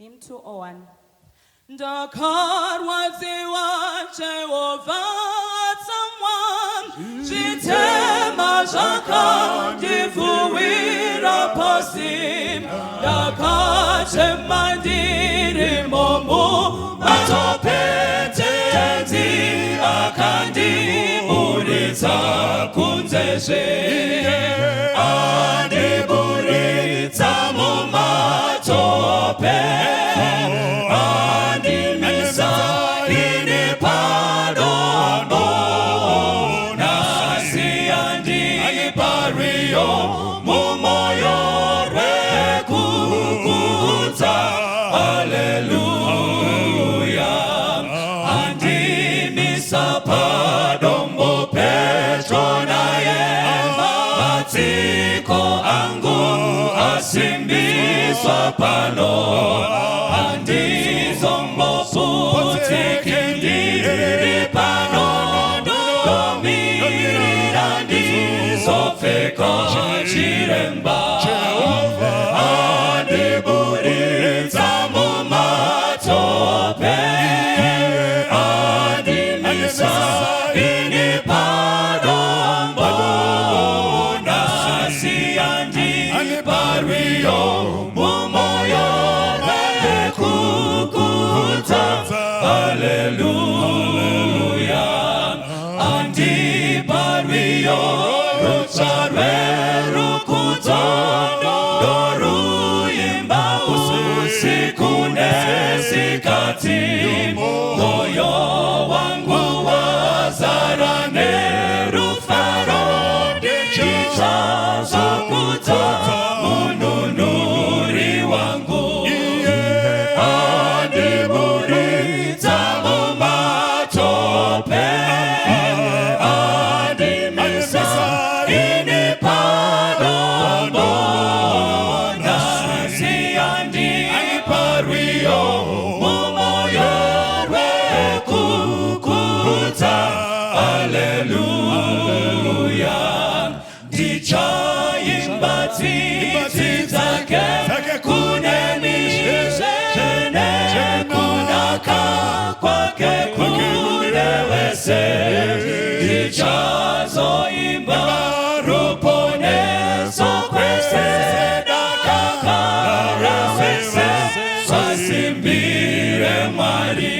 Hymn 201. Ndakarwa dziwa Jehova someone Jitema zvakandivuwira pasi Ndakachema ndiri momu matopetedzi akandiburitsa kunzezve andiburitsa mumatope Simbiswa pano andizombo putikindiri pano domirira ndizofeka chiremba andiburitsa mumatope andimisa ini padombo nasi andibario moyo wangu wazara nerufaro chichazokuta mununuri wangu andiburitsa mumatope andimisa ini padombo nasi andipario Hallelujah. Ndichaimba tsitsi dzake kune mishene kunaka kwake kune wese ndichazoimba ruponeso kwese dakakara wese swasimbire Mwari